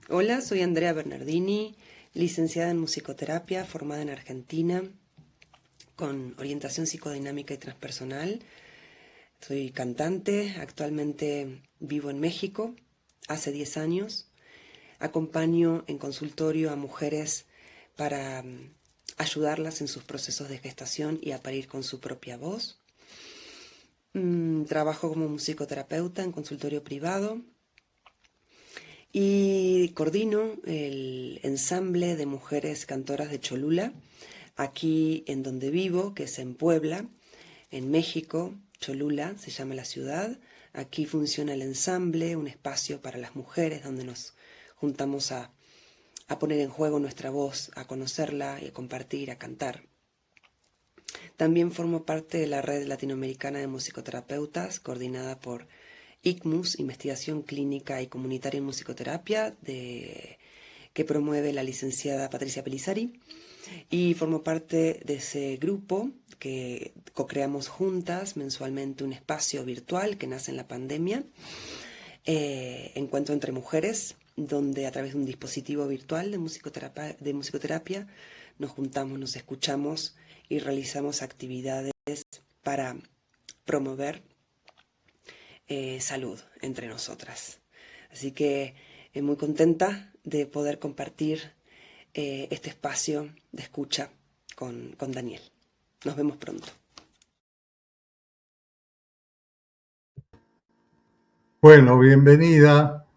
Hola, soy Andrea Bernardini, licenciada en musicoterapia, formada en Argentina, con orientación psicodinámica y transpersonal. Soy cantante, actualmente vivo en México, hace 10 años. Acompaño en consultorio a mujeres para ayudarlas en sus procesos de gestación y a parir con su propia voz. Trabajo como musicoterapeuta en consultorio privado y coordino el ensamble de mujeres cantoras de Cholula, aquí en donde vivo, que es en Puebla, en México. Cholula se llama la ciudad. Aquí funciona el ensamble, un espacio para las mujeres donde nos juntamos a poner en juego nuestra voz, a conocerla y a compartir, a cantar. También formo parte de la Red Latinoamericana de Musicoterapeutas, coordinada por ICMUS, Investigación Clínica y Comunitaria en Musicoterapia, que promueve la licenciada Patricia Pelizari. Y formo parte de ese grupo que co-creamos juntas mensualmente un espacio virtual que nace en la pandemia, Encuentro entre Mujeres, donde a través de un dispositivo virtual de musicoterapia nos juntamos, nos escuchamos y realizamos actividades para promover salud entre nosotras. Así que muy contenta de poder compartir este espacio de escucha con Daniel. Nos vemos pronto. Bueno, bienvenida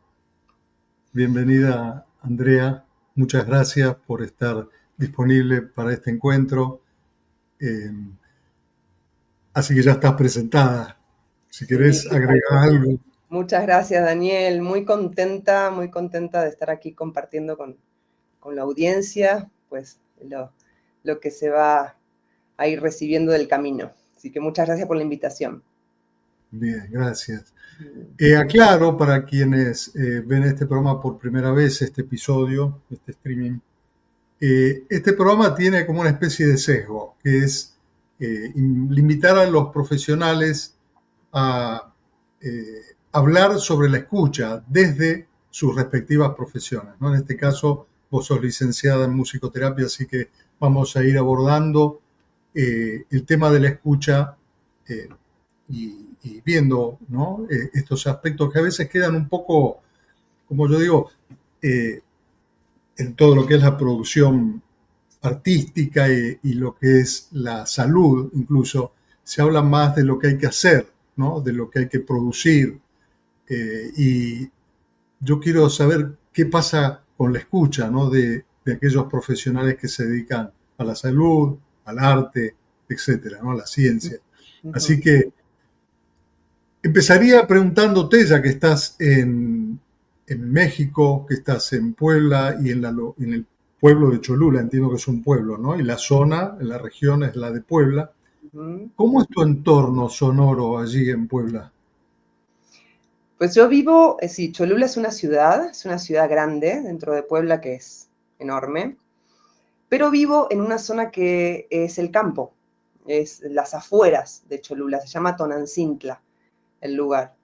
Andrea. Muchas gracias por estar disponible para este encuentro. Eh, Así que ya estás presentada. Si Sí, querés agregar algo. muchas gracias, Daniel. Muy contenta de estar aquí compartiendo con la audiencia, pues lo que se va a ir recibiendo del camino. Así que muchas gracias por la invitación. Bien, gracias. Aclaro para quienes ven este programa por primera vez, este episodio, este streaming. Este programa tiene como una especie de sesgo, que es limitar a los profesionales a hablar sobre la escucha desde sus respectivas profesiones, ¿no? En este caso, vos sos licenciada en musicoterapia, así que vamos a ir abordando el tema de la escucha eh, y viendo, ¿no? Estos aspectos que a veces quedan un poco, como yo digo, eh, en todo lo que es la producción artística y lo que es la salud, incluso, se habla más de lo que hay que hacer, ¿no? De lo que hay que producir. Y yo quiero saber qué pasa con la escucha, ¿no? De aquellos profesionales que se dedican a la salud, al arte, etcétera, ¿no? A la ciencia. Así que empezaría preguntándote, ya que estás en México, que estás en Puebla y en el pueblo de Cholula, entiendo que es un pueblo, ¿no? Y la zona, la región es la de Puebla. ¿Cómo es tu entorno sonoro allí en Puebla? Pues yo vivo, sí, Cholula es una ciudad grande dentro de Puebla que es enorme, pero vivo en una zona que es el campo, es las afueras de Cholula, se llama Tonancintla el lugar.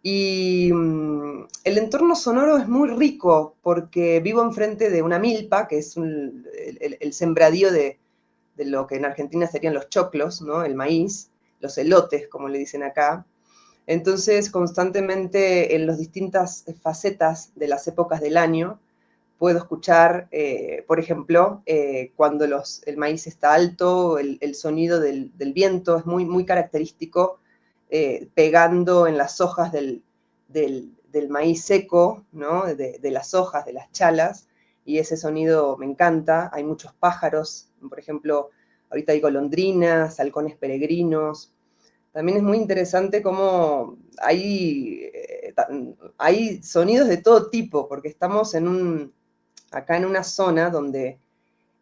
Y el entorno sonoro es muy rico porque vivo enfrente de una milpa, que es el sembradío de lo que en Argentina serían los choclos, ¿no? El maíz, los elotes, como le dicen acá. Entonces, constantemente en las distintas facetas de las épocas del año, puedo escuchar, por ejemplo, cuando el maíz está alto, el sonido del viento es muy característico, pegando en las hojas del maíz seco, ¿no? De las hojas, de las chalas, y ese sonido me encanta. Hay muchos pájaros, por ejemplo, ahorita hay golondrinas, halcones peregrinos. También es muy interesante cómo hay sonidos de todo tipo, porque estamos acá en una zona donde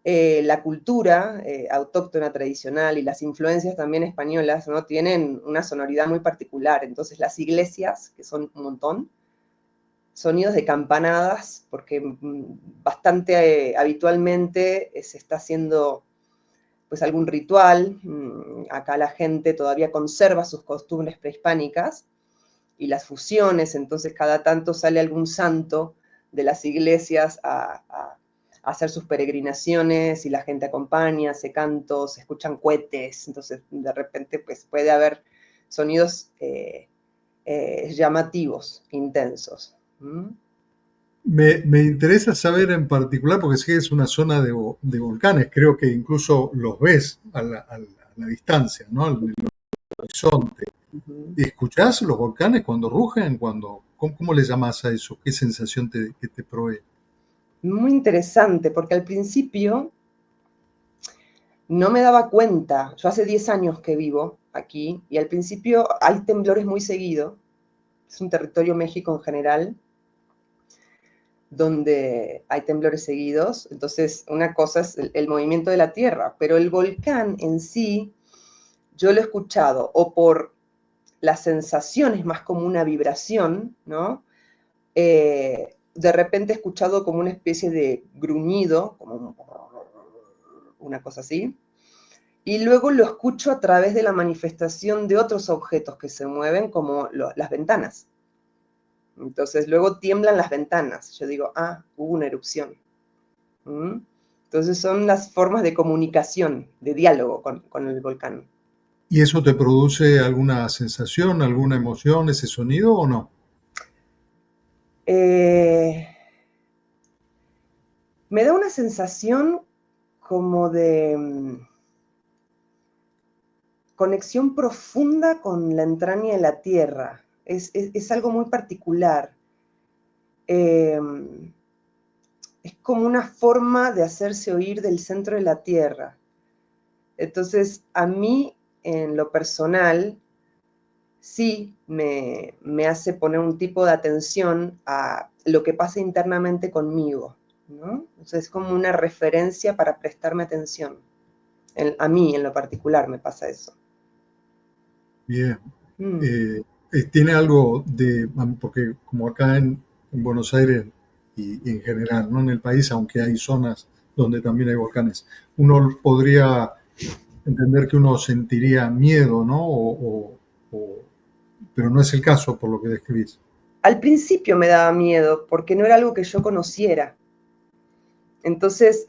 la cultura autóctona tradicional y las influencias también españolas, ¿no? Tienen una sonoridad muy particular. Entonces las iglesias, que son un montón, sonidos de campanadas, porque bastante habitualmente se está haciendo pues algún ritual. Acá la gente todavía conserva sus costumbres prehispánicas y las fusiones, entonces cada tanto sale algún santo de las iglesias a hacer sus peregrinaciones y la gente acompaña, hace cantos, se escuchan cohetes, entonces de repente pues, puede haber sonidos llamativos, intensos. ¿Mm? Me interesa saber en particular, porque sé que es una zona de volcanes, creo que incluso los ves a la distancia, ¿no? Al horizonte. Uh-huh. ¿Escuchás los volcanes cuando rugen? ¿Cómo le llamas a eso? ¿Qué sensación que te provee? Muy interesante, porque al principio no me daba cuenta. Yo hace 10 años que vivo aquí y al principio hay temblores muy seguido. Es un territorio México en general donde hay temblores seguidos. Entonces, una cosa es el movimiento de la tierra, pero el volcán en sí, yo lo he escuchado o por las sensaciones más como una vibración, ¿no? De repente he escuchado como una especie de gruñido, como una cosa así, y luego lo escucho a través de la manifestación de otros objetos que se mueven, como las ventanas. Entonces luego tiemblan las ventanas. Yo digo, hubo una erupción. ¿Mm? Entonces son las formas de comunicación, de diálogo con el volcán. ¿Y eso te produce alguna sensación, alguna emoción, ese sonido o no? Eh, Me da una sensación como de conexión profunda con la entraña de la tierra. Es algo muy particular. Eh, es como una forma de hacerse oír del centro de la tierra. Entonces, a mí, en lo personal, sí me hace poner un tipo de atención a lo que pasa internamente conmigo, ¿no? Entonces, es como una referencia para prestarme atención. A mí, en lo particular, me pasa eso. Bien. Mm. Tiene algo porque como acá en Buenos Aires y en general, no en el país, aunque hay zonas donde también hay volcanes, uno podría entender que uno sentiría miedo, ¿no? Pero no es el caso por lo que describís. Al principio me daba miedo porque no era algo que yo conociera. Entonces,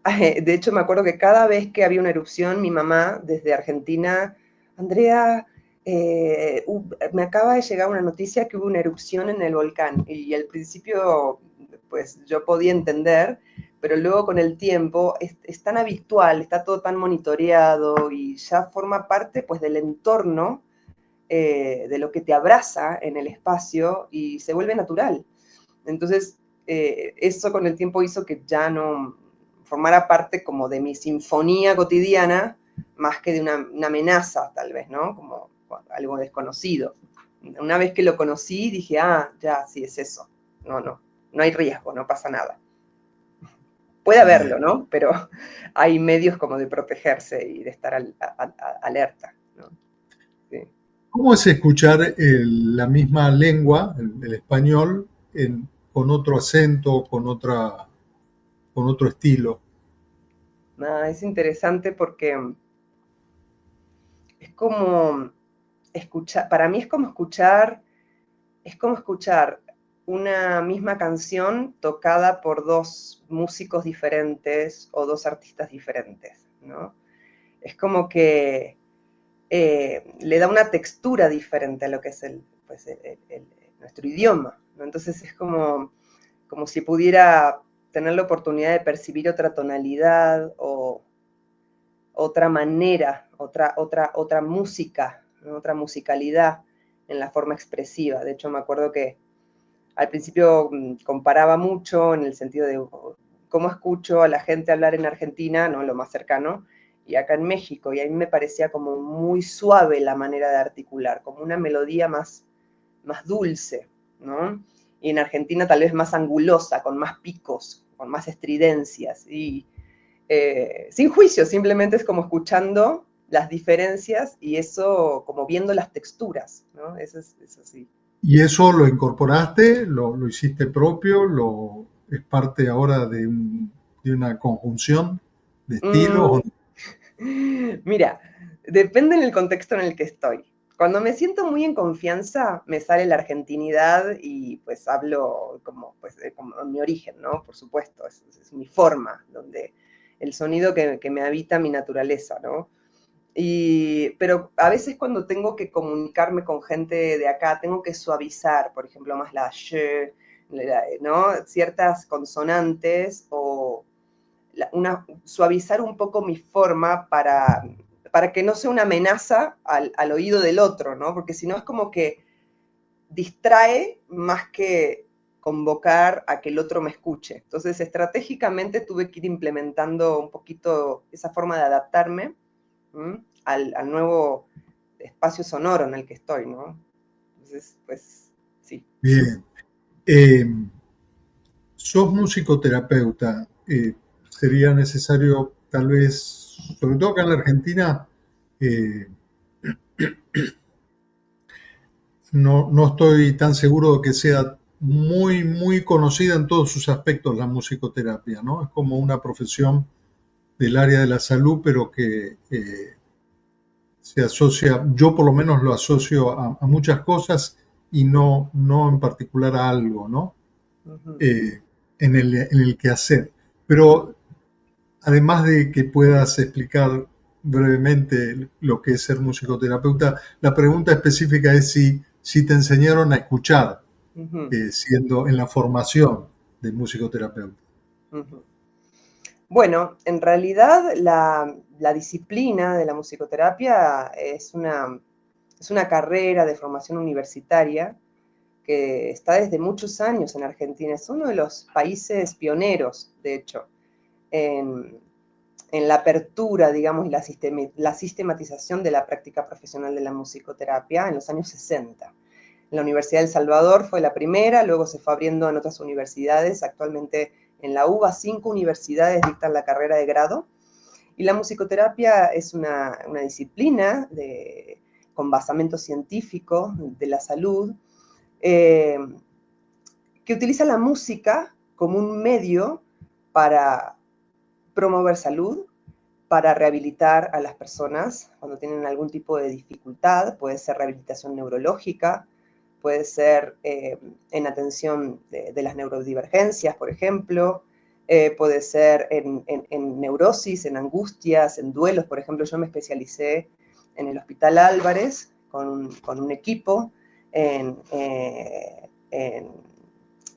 de hecho me acuerdo que cada vez que había una erupción, mi mamá desde Argentina, Andrea, me acaba de llegar una noticia que hubo una erupción en el volcán. Y al principio, pues yo podía entender, pero luego con el tiempo es tan habitual, está todo tan monitoreado y ya forma parte pues del entorno, de lo que te abraza en el espacio y se vuelve natural. Entonces, eso con el tiempo hizo que ya no formara parte como de mi sinfonía cotidiana, más que de una amenaza, tal vez, ¿no? Como algo desconocido. Una vez que lo conocí, dije, ya, sí, es eso. No hay riesgo, no pasa nada. Puede Bien. haberlo, ¿no? Pero hay medios como de protegerse y de estar alerta, ¿no? Sí. ¿Cómo es escuchar la misma lengua, el español, con otro acento, con otro estilo? Es interesante porque es como escuchar, para mí es como escuchar una misma canción tocada por dos músicos diferentes o dos artistas diferentes, ¿no? Es como que le da una textura diferente a lo que es pues nuestro idioma, ¿no? Entonces es como si pudiera tener la oportunidad de percibir otra tonalidad o otra manera, otra música, ¿no? Otra musicalidad en la forma expresiva. De hecho, me acuerdo que al principio comparaba mucho en el sentido de cómo escucho a la gente hablar en Argentina, ¿no? Lo más cercano, y acá en México, y a mí me parecía como muy suave la manera de articular, como una melodía más dulce, ¿no? Y en Argentina tal vez más angulosa, con más picos, con más estridencias, y sin juicio, simplemente es como escuchando las diferencias y eso como viendo las texturas, ¿no? Eso sí. ¿Y eso lo incorporaste, lo hiciste propio, es parte ahora de una conjunción de estilos? Mm, mira, depende en el contexto en el que estoy. Cuando me siento muy en confianza, me sale la argentinidad y pues hablo como mi origen, ¿no? Por supuesto, es mi forma, donde el sonido que me habita mi naturaleza, ¿no? Pero a veces cuando tengo que comunicarme con gente de acá, tengo que suavizar, por ejemplo, más la sh, ¿no? Ciertas consonantes o suavizar un poco mi forma para que no sea una amenaza al oído del otro, ¿no? Porque si no es como que distrae más que convocar a que el otro me escuche. Entonces, estratégicamente tuve que ir implementando un poquito esa forma de adaptarme al nuevo espacio sonoro en el que estoy, ¿no? Entonces, pues, sí. Bien. Sos musicoterapeuta. Sería necesario, tal vez, sobre todo acá en la Argentina, eh, no estoy tan seguro de que sea muy conocida en todos sus aspectos la musicoterapia, ¿no? Es como una profesión del área de la salud, pero que se asocia, yo por lo menos lo asocio a muchas cosas y no en particular a algo, ¿no? Ujú. En el quehacer. Pero además de que puedas explicar brevemente lo que es ser musicoterapeuta, la pregunta específica es si te enseñaron a escuchar Ujú. siendo en la formación de musicoterapeuta. Ujú. Bueno, en realidad la disciplina de la musicoterapia es una carrera de formación universitaria que está desde muchos años en Argentina. Es uno de los países pioneros, de hecho, en, en la apertura, digamos, y la sistematización de la práctica profesional de la musicoterapia en los años 60. La Universidad del Salvador fue la primera, luego se fue abriendo en otras universidades. Actualmente en la UBA 5 universidades dictan la carrera de grado. Y la musicoterapia es una disciplina con basamento científico de la salud, eh, que utiliza la música como un medio para promover salud, para rehabilitar a las personas cuando tienen algún tipo de dificultad. Puede ser rehabilitación neurológica, puede ser en atención de las neurodivergencias, por ejemplo, puede ser en neurosis, en angustias, en duelos. Por ejemplo, yo me especialicé en el Hospital Álvarez con un equipo en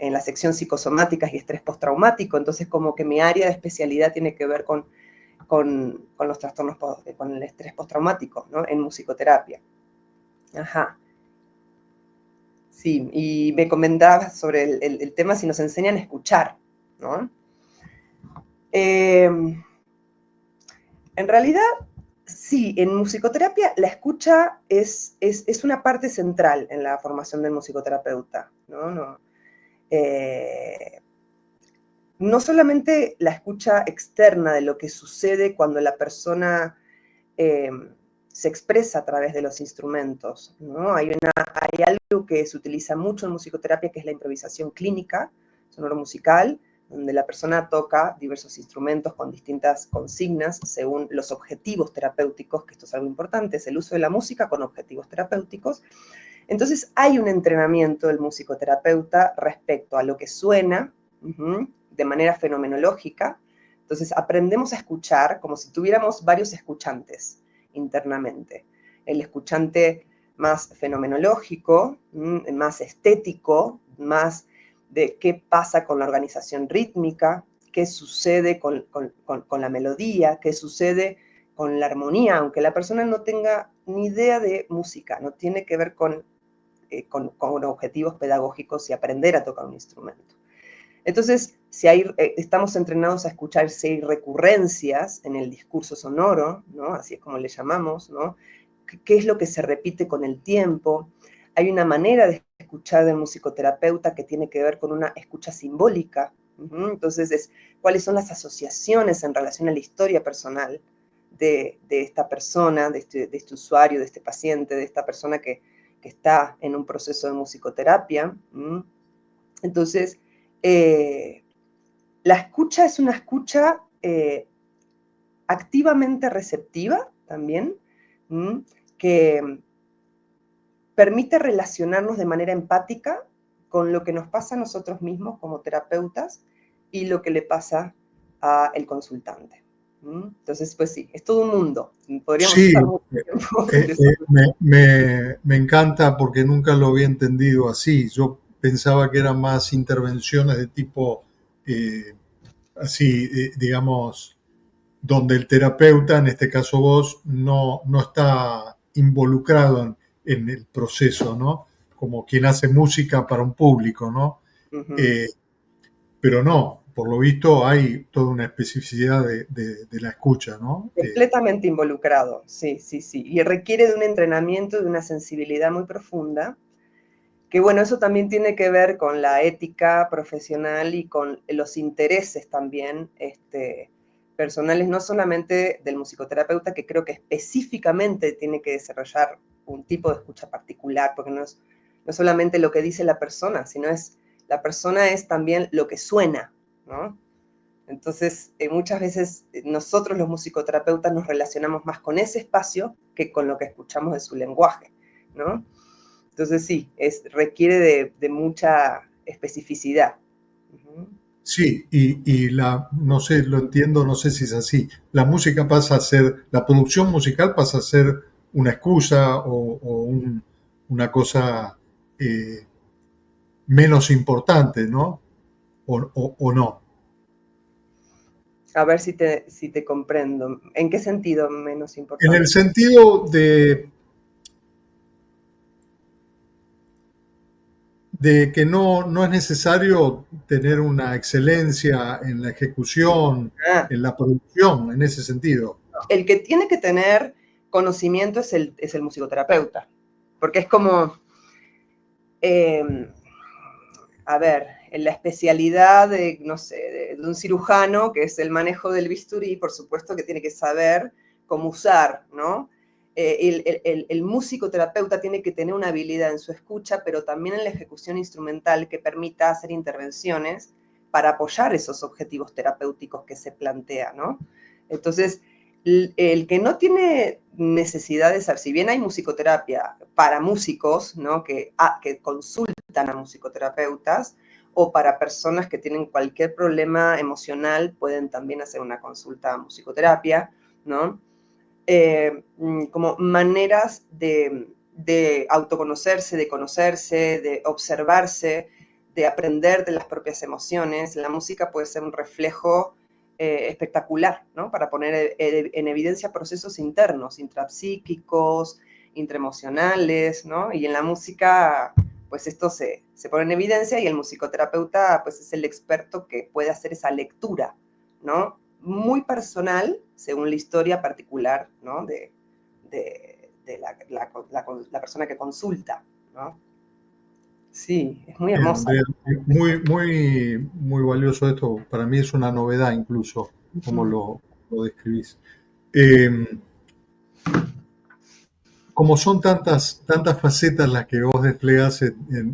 en la sección psicosomáticas y estrés postraumático. Entonces, como que mi área de especialidad tiene que ver con los trastornos, con el estrés postraumático, ¿no? En musicoterapia. Ajá. Sí, y me comentabas sobre el tema si nos enseñan a escuchar, ¿no? En realidad, sí, en musicoterapia la escucha es una parte central en la formación del musicoterapeuta, ¿no? Eh, no solamente la escucha externa de lo que sucede cuando la persona eh, se expresa a través de los instrumentos, ¿no? Hay algo que se utiliza mucho en musicoterapia, que es la improvisación clínica, sonoro-musical, donde la persona toca diversos instrumentos con distintas consignas según los objetivos terapéuticos, que esto es algo importante, es el uso de la música con objetivos terapéuticos. Entonces hay un entrenamiento del musicoterapeuta respecto a lo que suena de manera fenomenológica. Entonces aprendemos a escuchar como si tuviéramos varios escuchantes internamente. El escuchante más fenomenológico, más estético, más de qué pasa con la organización rítmica, qué sucede con la melodía, qué sucede con la armonía, aunque la persona no tenga ni idea de música, no tiene que ver con objetivos pedagógicos y aprender a tocar un instrumento. Entonces, si estamos entrenados a escuchar si hay recurrencias en el discurso sonoro, ¿no? Así es como le llamamos, ¿no? ¿Qué es lo que se repite con el tiempo? Hay una manera de escuchar del musicoterapeuta que tiene que ver con una escucha simbólica. Entonces, cuáles son las asociaciones en relación a la historia personal de esta persona, de este usuario, de este paciente, de esta persona que está en un proceso de musicoterapia. Entonces, eh, la escucha es una escucha activamente receptiva también, que permite relacionarnos de manera empática con lo que nos pasa a nosotros mismos como terapeutas y lo que le pasa al consultante. Entonces, pues sí, es todo un mundo. Podríamos Sí, estar mucho tiempo eh, me encanta porque nunca lo había entendido así. Yo pensaba que eran más intervenciones de tipo eh, así, digamos, donde el terapeuta, en este caso vos, no está involucrado en el proceso, ¿no? Como quien hace música para un público, ¿no? Ujú. Eh, pero no, por lo visto hay toda una especificidad de la escucha, ¿no? Completamente involucrado, sí, sí, sí. Y requiere de un entrenamiento, de una sensibilidad muy profunda, que bueno, eso también tiene que ver con la ética profesional y con los intereses también personales, no solamente del musicoterapeuta, que creo que específicamente tiene que desarrollar un tipo de escucha particular, porque no solamente lo que dice la persona, sino la persona es también lo que suena, ¿no? Entonces, muchas veces nosotros los musicoterapeutas nos relacionamos más con ese espacio que con lo que escuchamos de su lenguaje, ¿no? Entonces sí, requiere de mucha especificidad. Uh-huh. Sí, no sé, lo entiendo, no sé si es así. La música pasa a ser, la producción musical pasa a ser una excusa una cosa eh, menos importante, ¿no? O no. A ver si te comprendo. ¿En qué sentido menos En el importante? sentido de que no es necesario tener una excelencia en la ejecución, Ah, en la producción, en ese sentido. el que tiene que tener conocimiento es el musicoterapeuta, porque es como, eh, a ver, en la especialidad de, no sé, de un cirujano, que es el manejo del bisturí, por supuesto que tiene que saber cómo usar, ¿no? El musicoterapeuta tiene que tener una habilidad en su escucha, pero también en la ejecución instrumental que permita hacer intervenciones para apoyar esos objetivos terapéuticos que se plantea, ¿no? Entonces, el que no tiene necesidad de saber, si bien hay musicoterapia para músicos, ¿no? Que consultan a musicoterapeutas, o para personas que tienen cualquier problema emocional, pueden también hacer una consulta a musicoterapia, ¿no? Como maneras de autoconocerse, de conocerse, de observarse, de aprender de las propias emociones. La música puede ser un reflejo espectacular, ¿no? Para poner en evidencia procesos internos, intrapsíquicos, intraemocionales, ¿no? Y en la música, pues esto se pone en evidencia y el musicoterapeuta, pues es el experto que puede hacer esa lectura, ¿no? Muy personal, según la historia particular, ¿no? de la persona que consulta, ¿no? Sí, es muy Bien, hermosa. Andrea, muy valioso esto. Para mí es una novedad incluso, como Uh-huh. lo describís. Eh, Como son tantas facetas las que vos desplegás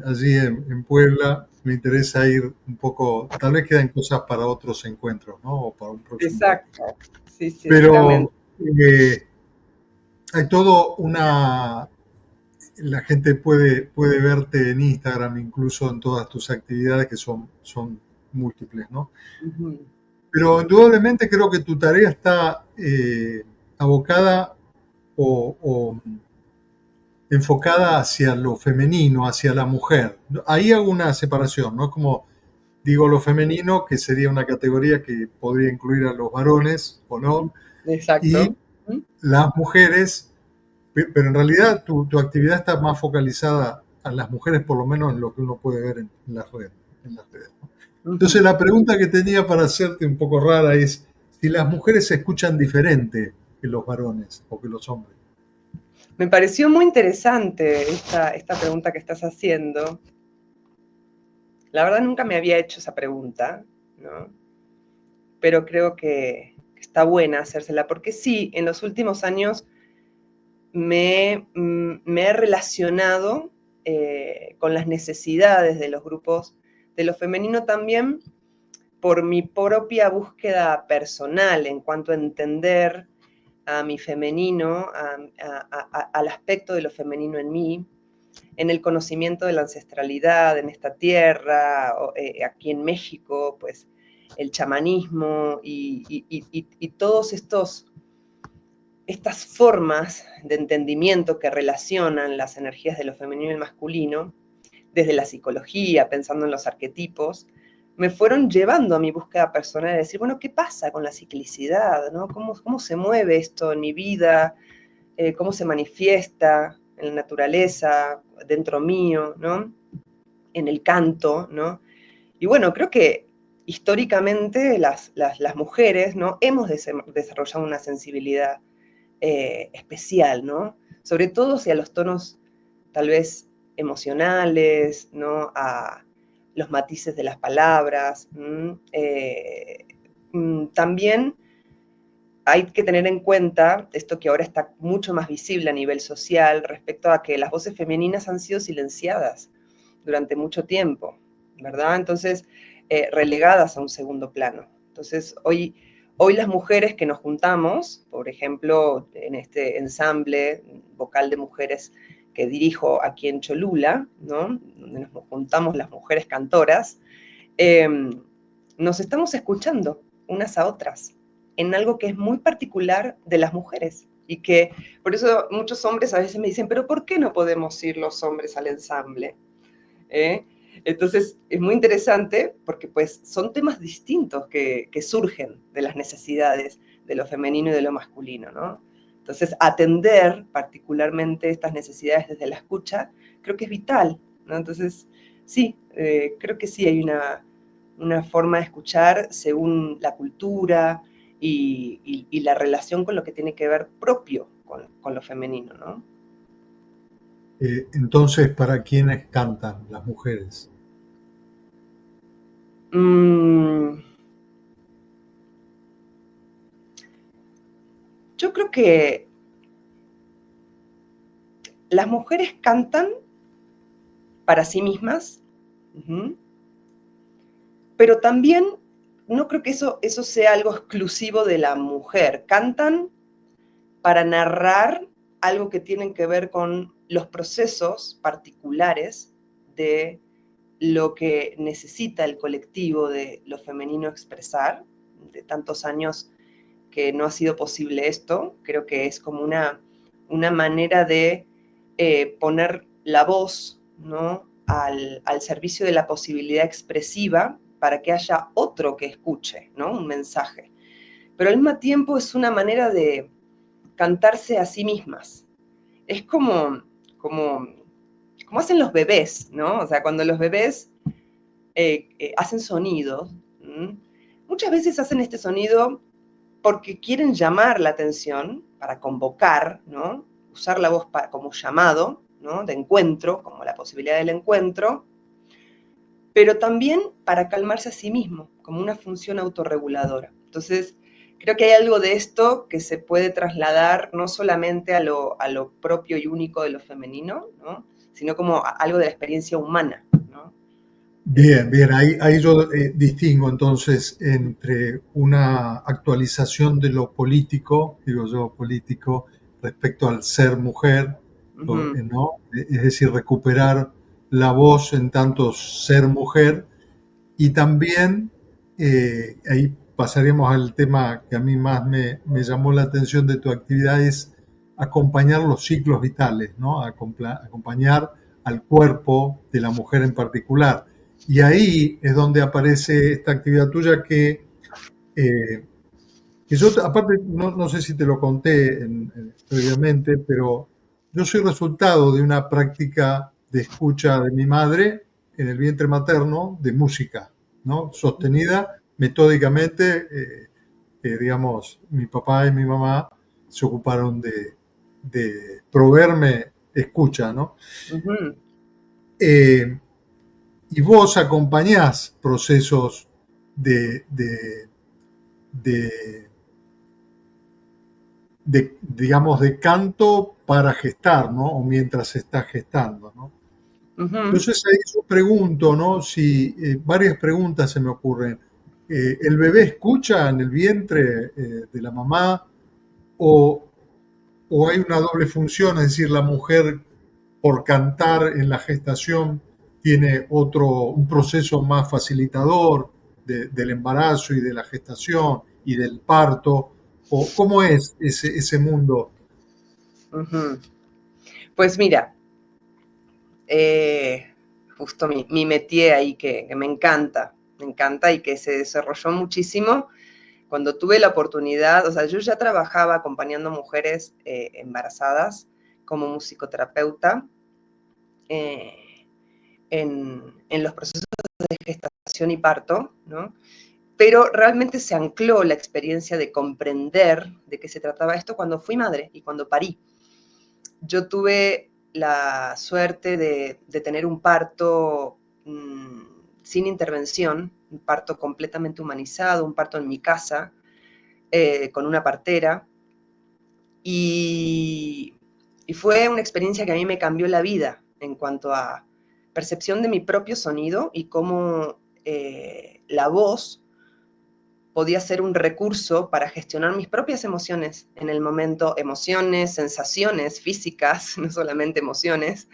allí en Puebla, me interesa ir un poco, tal vez quedan cosas para otros encuentros, ¿no? O para un próximo capítulo. Exacto, sí, sí, seguramente. Pero hay todo la gente puede verte en Instagram, incluso en todas tus actividades que son múltiples, ¿no? Uh-huh. Pero indudablemente creo que tu tarea está abocada o enfocada hacia lo femenino, hacia la mujer. Ahí hago una separación, ¿no? Como digo lo femenino, que sería una categoría que podría incluir a los varones o no, y Exacto. Uh-huh. las mujeres, pero en realidad tu actividad está más focalizada a las mujeres, por lo menos en lo que uno puede ver en las redes. En las redes, ¿no? Entonces Uh-huh. la pregunta que tenía para hacerte un poco rara es si las mujeres se escuchan diferente que los varones o que los hombres. Me pareció muy interesante esta pregunta que estás haciendo. La verdad nunca me había hecho esa pregunta, ¿no? Pero creo que está buena hacérsela, porque sí, en los últimos años me he relacionado con las necesidades de los grupos, de lo femenino también, por mi propia búsqueda personal en cuanto a entender a mi femenino, al aspecto de lo femenino en mí. en el conocimiento de la ancestralidad en esta tierra, aquí en México, pues el chamanismo y todos estas formas de entendimiento que relacionan las energías de lo femenino y el masculino, desde la psicología, pensando en los arquetipos, me fueron llevando a mi búsqueda personal de decir, bueno, ¿qué pasa con la ciclicidad? ¿No? ¿Cómo se mueve esto en mi vida? ¿Cómo se manifiesta en la naturaleza, dentro mío, ¿no? En el canto, ¿no? Y bueno, creo que históricamente las mujeres, ¿no? Hemos desarrollado una sensibilidad especial, ¿no? Sobre todo hacia los tonos tal vez emocionales, ¿no? A los matices de las palabras. También hay que tener en cuenta esto que ahora está mucho más visible a nivel social respecto a que las voces femeninas han sido silenciadas durante mucho tiempo, ¿verdad? Entonces, relegadas a un segundo plano. Entonces, hoy las mujeres que nos juntamos, por ejemplo, en este ensamble vocal de mujeres que dirijo aquí en Cholula, ¿no? Donde nos juntamos las mujeres cantoras, nos estamos escuchando unas a otras en algo que es muy particular de las mujeres y que por eso muchos hombres a veces me dicen, pero ¿por qué no podemos ir los hombres al ensamble? Entonces es muy interesante porque pues son temas distintos que surgen de las necesidades de lo femenino y de lo masculino, ¿no? Entonces atender particularmente estas necesidades desde la escucha creo que es vital, ¿no? Entonces sí, creo que sí hay una forma de escuchar según la cultura y la relación con lo que tiene que ver propio con lo femenino, ¿no? Entonces, ¿para quiénes cantan las mujeres? Yo creo que las mujeres cantan para sí mismas, pero también no creo que eso sea algo exclusivo de la mujer. Cantan para narrar algo que tiene que ver con los procesos particulares de lo que necesita el colectivo de lo femenino expresar, de tantos años que no ha sido posible esto. Creo que es como una manera de poner la voz, ¿no? al servicio de la posibilidad expresiva para que haya otro que escuche, ¿no? Un mensaje. Pero al mismo tiempo es una manera de cantarse a sí mismas. Es como hacen los bebés, ¿no? O sea, cuando los bebés hacen sonidos, muchas veces hacen este sonido porque quieren llamar la atención, para convocar, ¿no? Usar la voz como llamado, ¿no? De encuentro, como la posibilidad del encuentro, pero también para calmarse a sí mismo, como una función autorreguladora. Entonces, creo que hay algo de esto que se puede trasladar no solamente a lo propio y único de lo femenino, ¿no? Sino como algo de la experiencia humana, ¿no? Bien, bien, ahí yo distingo entonces entre una actualización de lo político, digo yo, político, respecto al ser mujer, ¿no? Es decir, recuperar la voz en tanto ser mujer, y también ahí pasaríamos al tema que a mí más me llamó la atención de tu actividad, es acompañar los ciclos vitales, ¿no? Acompañar al cuerpo de la mujer en particular. Y ahí es donde aparece esta actividad tuya que yo, aparte, no sé si te lo conté previamente, pero yo soy resultado de una práctica de escucha de mi madre en el vientre materno de música, ¿no? Sostenida metódicamente. Digamos, mi papá y mi mamá se ocuparon de proveerme escucha, ¿no? Uh-huh. Y vos acompañás procesos de, de, de, digamos, de canto para gestar, ¿no? O mientras se está gestando, ¿no? Uh-huh. Entonces ahí yo pregunto, ¿no? Si varias preguntas se me ocurren. ¿El bebé escucha en el vientre de la mamá o hay una doble función? Es decir, la mujer por cantar en la gestación tiene un proceso más facilitador del embarazo y de la gestación y del parto? ¿O cómo es ese mundo? Ujú. Pues mira, justo mi métier ahí que me encanta y que se desarrolló muchísimo cuando tuve la oportunidad. O sea, yo ya trabajaba acompañando mujeres embarazadas como musicoterapeuta eh, en los procesos de gestación y parto, ¿no? Pero realmente se ancló la experiencia de comprender de qué se trataba esto cuando fui madre y cuando parí. Yo tuve la suerte de tener un parto sin intervención, un parto completamente humanizado, un parto en mi casa, con una partera, y, y fue una experiencia que a mí me cambió la vida en cuanto a percepción de mi propio sonido y cómo la voz podía ser un recurso para gestionar mis propias emociones en el momento, emociones, sensaciones físicas, no solamente emociones,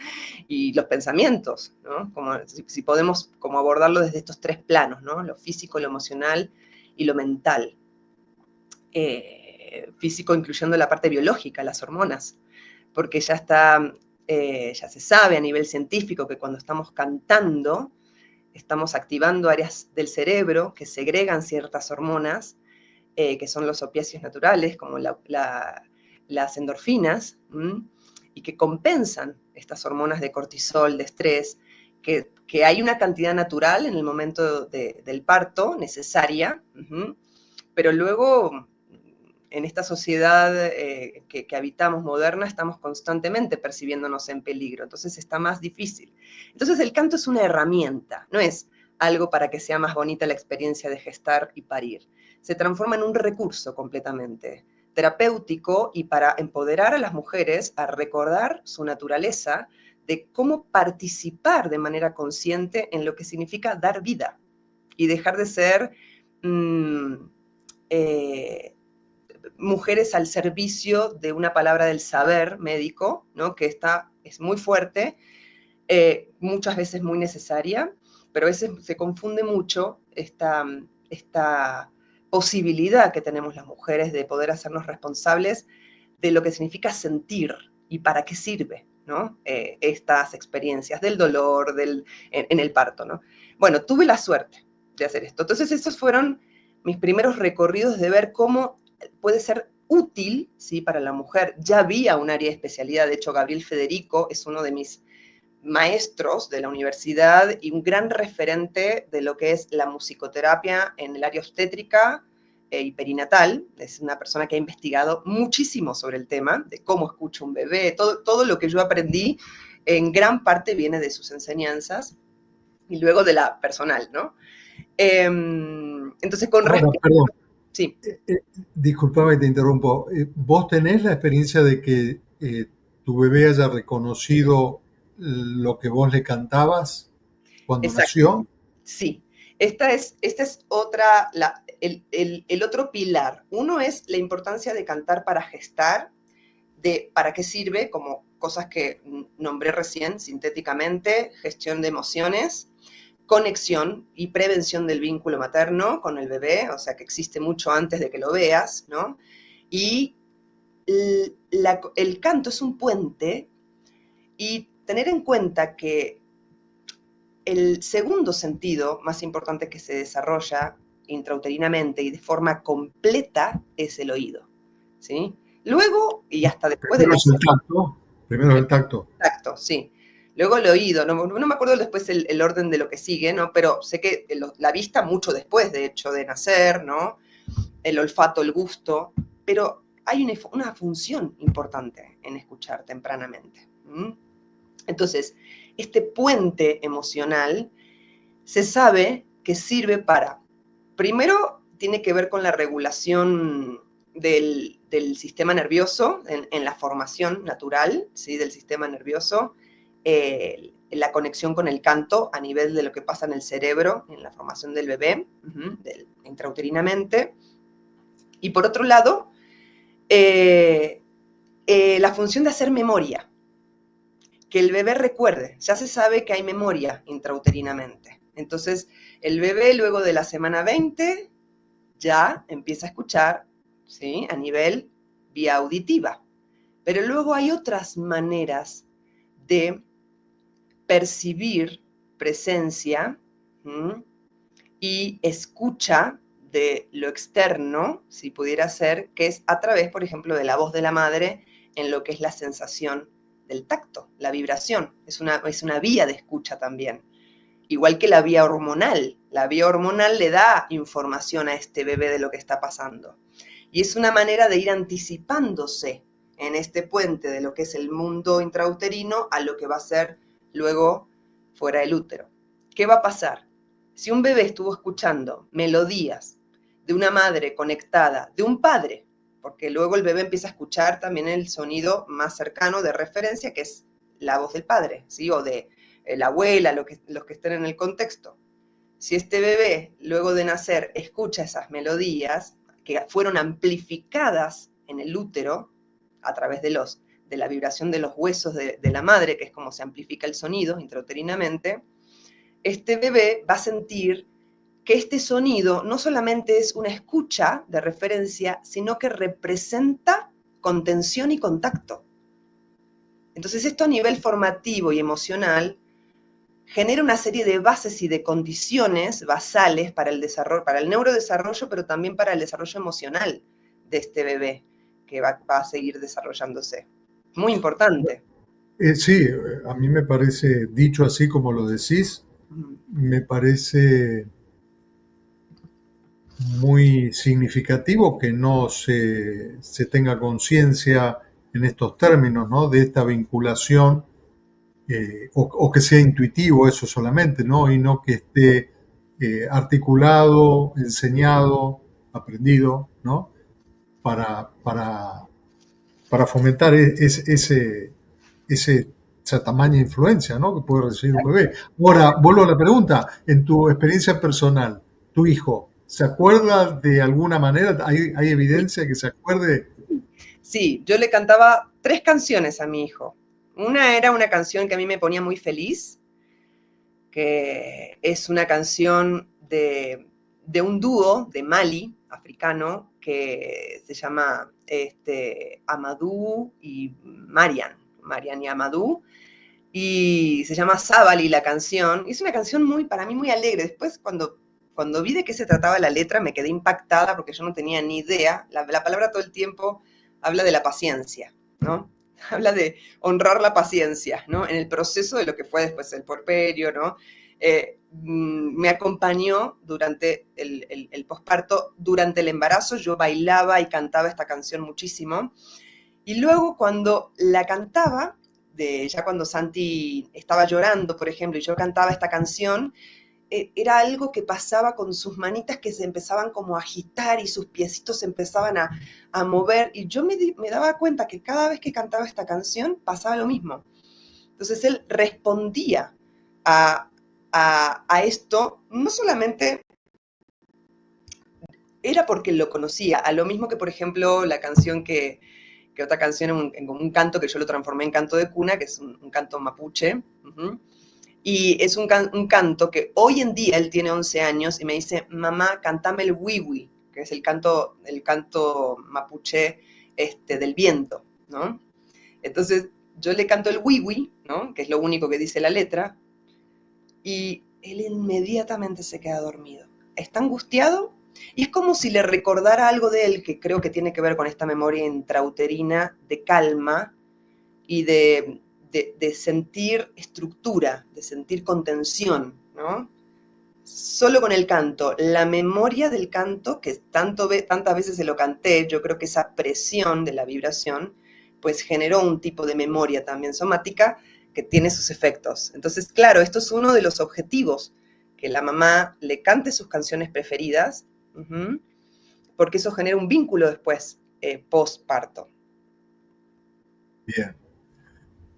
y los pensamientos, ¿no? Como, si podemos como abordarlo desde estos tres planos, ¿no? Lo físico, lo emocional y lo mental. Físico incluyendo la parte biológica, las hormonas, porque ya está, ya se sabe a nivel científico que cuando estamos cantando, estamos activando áreas del cerebro que segregan ciertas hormonas, que son los opiáceos naturales, como las endorfinas, y que compensan estas hormonas de cortisol, de estrés, que hay una cantidad natural en el momento del parto necesaria, pero luego en esta sociedad que habitamos moderna estamos constantemente percibiéndonos en peligro, entonces está más difícil. Entonces el canto es una herramienta, no es algo para que sea más bonita la experiencia de gestar y parir. Se transforma en un recurso completamente terapéutico y para empoderar a las mujeres a recordar su naturaleza de cómo participar de manera consciente en lo que significa dar vida y dejar de ser eh, mujeres al servicio de una palabra del saber médico, ¿no? Que es muy fuerte, muchas veces muy necesaria, pero a veces se confunde mucho esta posibilidad que tenemos las mujeres de poder hacernos responsables de lo que significa sentir y para qué sirve, ¿no? Estas experiencias del dolor, en el parto, ¿no? Bueno, tuve la suerte de hacer esto. Entonces, esos fueron mis primeros recorridos de ver cómo puede ser útil, ¿sí? Para la mujer. Ya había un área de especialidad, de hecho, Gabriel Federico es uno de mis maestros de la universidad y un gran referente de lo que es la musicoterapia en el área obstétrica y perinatal. Es una persona que ha investigado muchísimo sobre el tema, de cómo escucha un bebé, todo lo que yo aprendí en gran parte viene de sus enseñanzas y luego de la personal, ¿no? Entonces, con Ahora, respecto... perdón, Sí, disculpame, te interrumpo. ¿Vos tenés la experiencia de que tu bebé haya reconocido lo que vos le cantabas cuando exacto. nació? Sí, esta es otra, el otro pilar. Uno es la importancia de cantar para gestar, de para qué sirve, como cosas que nombré recién sintéticamente, gestión de emociones, conexión y prevención del vínculo materno con el bebé, o sea que existe mucho antes de que lo veas, ¿no? Y el canto es un puente y tener en cuenta que el segundo sentido más importante que se desarrolla intrauterinamente y de forma completa es el oído, ¿sí? Luego, y hasta después de Primero es el nacer, tacto. Primero es el tacto. exacto, sí. Luego el oído, no me acuerdo después el orden de lo que sigue, ¿no? Pero sé que la vista mucho después, de hecho, de nacer, ¿no? El olfato, el gusto, pero hay una función importante en escuchar tempranamente. Entonces, este puente emocional se sabe que sirve para, primero, tiene que ver con la regulación del sistema nervioso, en la formación natural, ¿sí? Del sistema nervioso, la conexión con el canto a nivel de lo que pasa en el cerebro, en la formación del bebé, intrauterinamente. Y por otro lado, la función de hacer memoria, que el bebé recuerde. Ya se sabe que hay memoria intrauterinamente. Entonces, el bebé luego de la semana 20 ya empieza a escuchar, ¿sí?, a nivel vía auditiva. Pero luego hay otras maneras de percibir presencia, ¿m?, y escucha de lo externo, si pudiera ser, que es a través, por ejemplo, de la voz de la madre en lo que es la sensación del tacto, la vibración. Es una vía de escucha también. Igual que la vía hormonal. La vía hormonal le da información a este bebé de lo que está pasando. Y es una manera de ir anticipándose en este puente de lo que es el mundo intrauterino a lo que va a ser luego fuera del útero. ¿Qué va a pasar? Si un bebé estuvo escuchando melodías de una madre conectada, de un padre, porque luego el bebé empieza a escuchar también el sonido más cercano de referencia, que es la voz del padre, ¿sí?, o de la abuela, los que estén en el contexto. Si este bebé, luego de nacer, escucha esas melodías que fueron amplificadas en el útero a través de la vibración de los huesos de la madre, que es como se amplifica el sonido intrauterinamente, este bebé va a sentir que este sonido no solamente es una escucha de referencia, sino que representa contención y contacto. Entonces esto a nivel formativo y emocional genera una serie de bases y de condiciones basales para el desarrollo, para el neurodesarrollo, pero también para el desarrollo emocional de este bebé que va a seguir desarrollándose. Muy importante. Sí, a mí me parece, dicho así como lo decís, me parece muy significativo que no se tenga conciencia en estos términos, ¿no?, de esta vinculación, o que sea intuitivo eso solamente, ¿no?, y no que esté articulado, enseñado, aprendido, ¿no?, para fomentar esa tamaña influencia, ¿no?, que puede recibir un bebé. Ahora, vuelvo a la pregunta, en tu experiencia personal, tu hijo, ¿se acuerda de alguna manera? ¿Hay evidencia que se acuerde? Sí, yo le cantaba 3 canciones a mi hijo. Una era una canción que a mí me ponía muy feliz, que es una canción de un dúo de Mali, africano, que se llama Amadou y Marian y Amadou, y se llama Sabali la canción. Es una canción para mí muy alegre. Después, cuando vi de qué se trataba la letra, me quedé impactada porque yo no tenía ni idea. La palabra todo el tiempo habla de la paciencia, ¿no? Habla de honrar la paciencia, ¿no?, en el proceso de lo que fue después el puerperio, ¿no? Me acompañó durante el posparto, durante el embarazo. Yo bailaba y cantaba esta canción muchísimo. Y luego cuando la cantaba, ya cuando Santi estaba llorando, por ejemplo, y yo cantaba esta canción, era algo que pasaba con sus manitas que se empezaban como a agitar y sus piecitos se empezaban a mover. Y yo me daba cuenta que cada vez que cantaba esta canción pasaba lo mismo. Entonces él respondía a esto, no solamente era porque lo conocía, a lo mismo que, por ejemplo, la canción que otra canción en un canto que yo lo transformé en canto de cuna, que es un canto mapuche. Y es un canto que hoy en día él tiene 11 años y me dice, mamá, cantame el wiwi, que es el canto mapuche del viento, ¿no? Entonces yo le canto el wiwi, ¿no?, que es lo único que dice la letra, y él inmediatamente se queda dormido. Está angustiado y es como si le recordara algo de él, que creo que tiene que ver con esta memoria intrauterina de calma y de sentir estructura, de sentir contención, ¿no? Solo con el canto, la memoria del canto, que tantas veces se lo canté, yo creo que esa presión de la vibración, pues generó un tipo de memoria también somática que tiene sus efectos. Entonces, claro, esto es uno de los objetivos, que la mamá le cante sus canciones preferidas, porque eso genera un vínculo después, post-parto. Bien.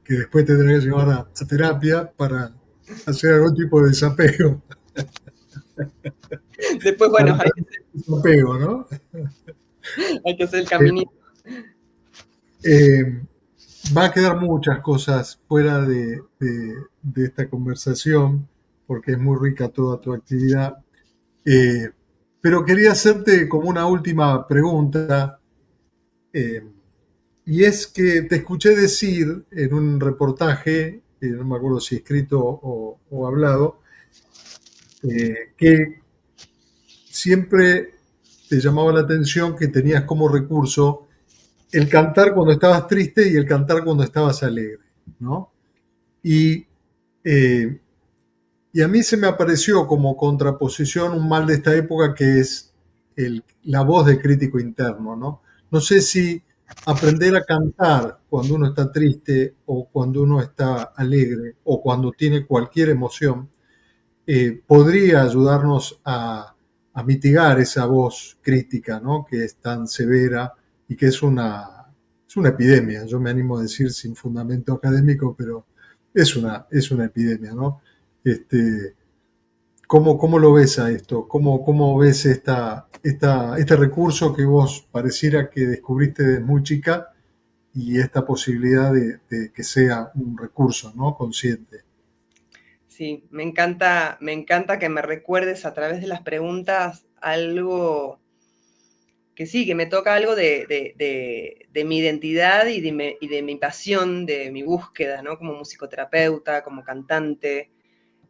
Que después tendrá que llevar a terapia para hacer algún tipo de desapego. Después, bueno, Desapego, ¿no? hay que hacer el caminito. va a quedar muchas cosas fuera de esta conversación, porque es muy rica toda tu actividad. Eh, pero quería hacerte como una última pregunta, eh, y es que te escuché decir en un reportaje, no me acuerdo si escrito o hablado, que siempre te llamaba la atención que tenías como recurso el cantar cuando estabas triste y el cantar cuando estabas alegre, ¿no? Y, eh, y a mí se me apareció como contraposición un mal de esta época que es la voz de crítico interno, ¿no? No sé si aprender a cantar cuando uno está triste o cuando uno está alegre o cuando tiene cualquier emoción podría ayudarnos a mitigar esa voz crítica, ¿no? Que es tan severa y que es una epidemia. Yo me animo a decir sin fundamento académico, pero es una epidemia, ¿no? Este, ¿cómo lo ves a esto? ¿Cómo ves este recurso que vos pareciera que descubriste desde muy chica y esta posibilidad de que sea un recurso, ¿no? Consciente? Sí, me encanta que me recuerdes a través de las preguntas algo que sí, que me toca algo de mi identidad y de mi pasión, de mi búsqueda, ¿no? Como musicoterapeuta, como cantante,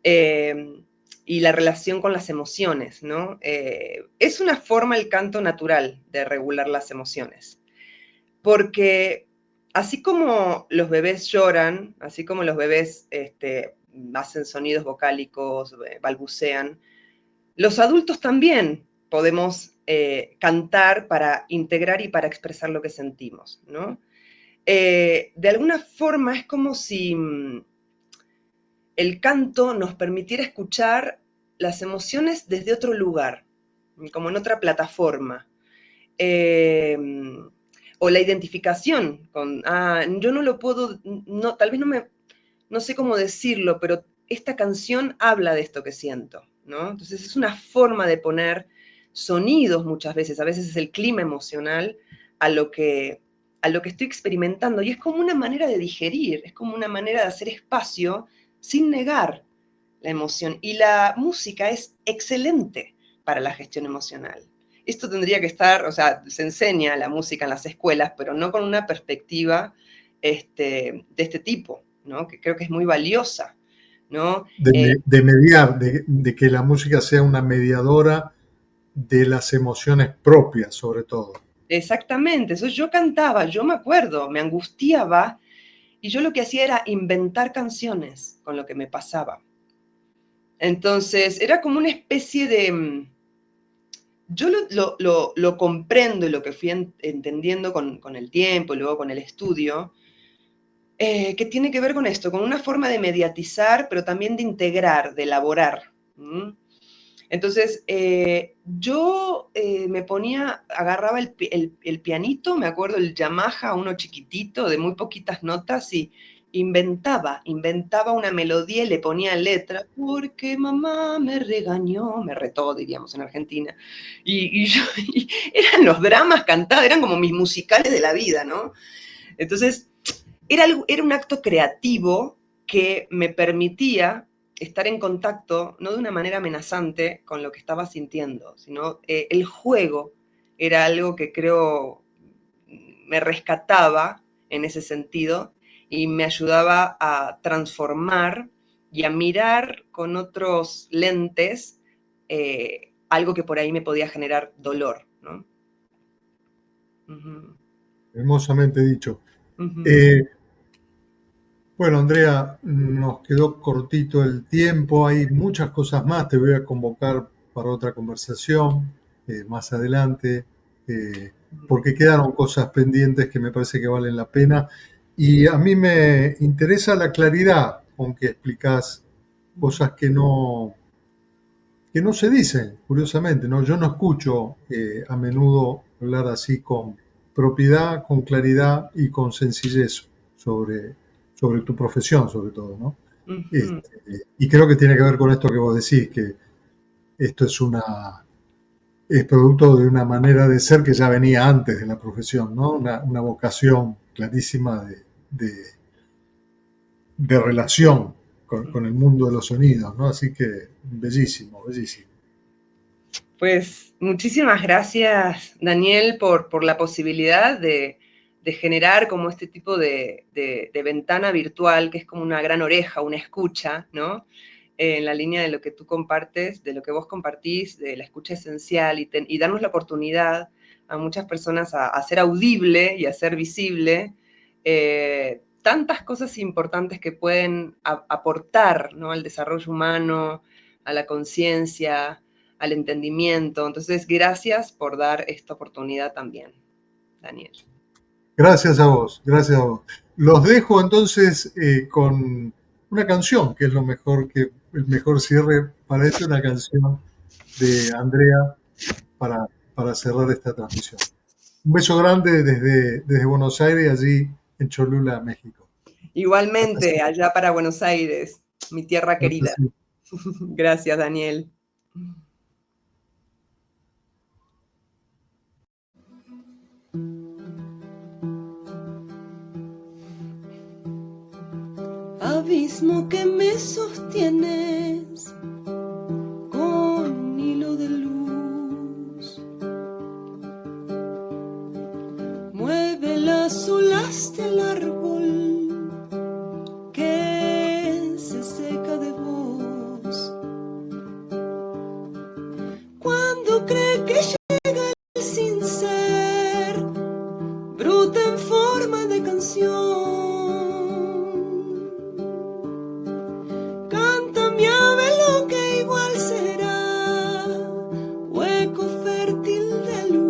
eh, y la relación con las emociones, ¿no? Es una forma el canto natural de regular las emociones, porque así como los bebés lloran, así como los bebés hacen sonidos vocálicos, balbucean, los adultos también podemos cantar para integrar y para expresar lo que sentimos, ¿no? De alguna forma es como si el canto nos permitiera escuchar las emociones desde otro lugar, como en otra plataforma. Eh, o la identificación con, yo no lo puedo, no, tal vez no sé cómo decirlo, pero esta canción habla de esto que siento, ¿no? Entonces es una forma de poner sonidos muchas veces, a veces es el clima emocional a lo que, a lo que estoy experimentando y es como una manera de digerir, es como una manera de hacer espacio sin negar la emoción. Y la música es excelente para la gestión emocional. Esto tendría que estar, o sea, se enseña la música en las escuelas, pero no con una perspectiva de este tipo, ¿no? Que creo que es muy valiosa, ¿no? De mediar, de que la música sea una mediadora de las emociones propias, sobre todo. Exactamente, eso yo cantaba, yo me acuerdo, me angustiaba y yo lo que hacía era inventar canciones con lo que me pasaba. Entonces, era como una especie de, yo lo comprendo y lo que fui entendiendo con el tiempo y luego con el estudio, que tiene que ver con esto, con una forma de mediatizar, pero también de integrar, de elaborar. Entonces, yo me ponía, agarraba el pianito, me acuerdo el Yamaha, uno chiquitito, de muy poquitas notas, y inventaba una melodía y le ponía letra, porque mamá me regañó, me retó, diríamos en Argentina. Y eran los dramas cantados, eran como mis musicales de la vida, ¿no? Entonces, era un acto creativo que me permitía estar en contacto, no de una manera amenazante con lo que estaba sintiendo, sino el juego era algo que creo me rescataba en ese sentido y me ayudaba a transformar y a mirar con otros lentes algo que por ahí me podía generar dolor, ¿no? Uh-huh. Hermosamente dicho. Uh-huh. Eh, bueno, Andrea, nos quedó cortito el tiempo, hay muchas cosas más, te voy a convocar para otra conversación más adelante, eh, porque quedaron cosas pendientes que me parece que valen la pena. Y a mí me interesa la claridad con que explicás cosas que no se dicen, curiosamente, ¿no? Yo no escucho a menudo hablar así con propiedad, con claridad y con sencillez sobre tu profesión, sobre todo, ¿no? Uh-huh. Este, y creo que tiene que ver con esto que vos decís, que esto es producto de una manera de ser que ya venía antes de la profesión, ¿no? Una vocación clarísima de relación con el mundo de los sonidos, ¿no? Así que bellísimo, bellísimo. Pues muchísimas gracias, Daniel, por la posibilidad de generar como este tipo de ventana virtual, que es como una gran oreja, una escucha, ¿no? En la línea de lo que tú compartes, de lo que vos compartís, de la escucha esencial, y darnos la oportunidad a muchas personas a ser audible y a ser visible tantas cosas importantes que pueden aportar, ¿no? Al desarrollo humano, a la conciencia, al entendimiento. Entonces, gracias por dar esta oportunidad también, Daniel. Gracias a vos, gracias a vos. Los dejo entonces con una canción, que es el mejor cierre para esto, una canción de Andrea para cerrar esta transmisión. Un beso grande desde Buenos Aires, allí en Cholula, México. Igualmente, allá para Buenos Aires, mi tierra querida. Gracias, Daniel. Abismo que me sostienes con hilo de luz, mueve las olas del árbol que se seca de vos. Cuando cree que llega el sincero, brota en forma de canción. Canta mi ave lo que igual será hueco fértil de luz.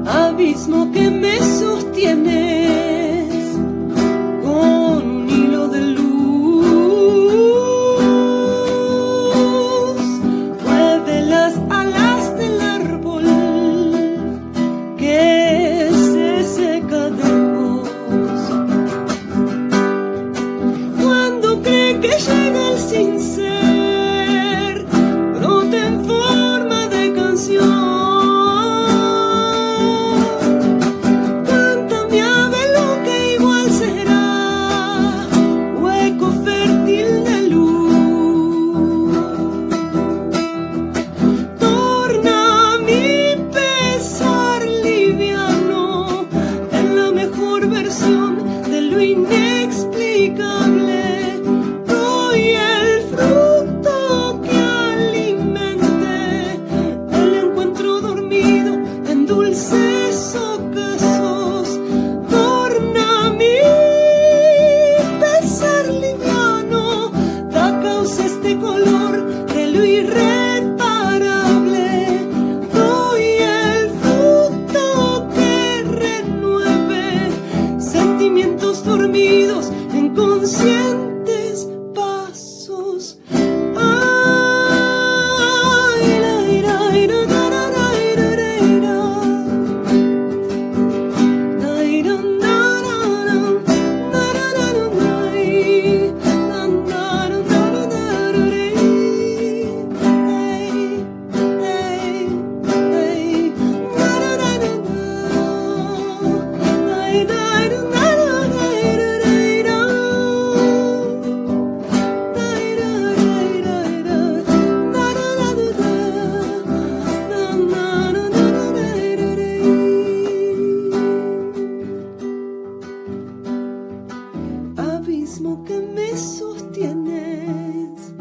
Abismo que me sostienes con un hilo de luz, mueve las alas del árbol que se seca de vos. Cuando cree que llega el sincero, brota en forma de canción. Canta mi ave lo que igual será hueco fértil de luz. Torna mi pesar liviano en la mejor versión de lo inexplicable. Doy el fruto que alimente el encuentro dormido en dulces ocasos. Torna mi pesar liviano, da causa este color de lo irreparable. Doy el fruto que renueve sentimientos dormidos en conscientes pasos. Ay, la, ira, ira, da, da, da, ira, ira, ira. Da, ira, da, da, da, da, da, da, da, da, i. Da, da, da, da, da, da, da, ri. Hey, hey, hey. Da, da, da, da, da. Da, da, da, da, da, da, ira, ira, ira. Abismo que me sostienes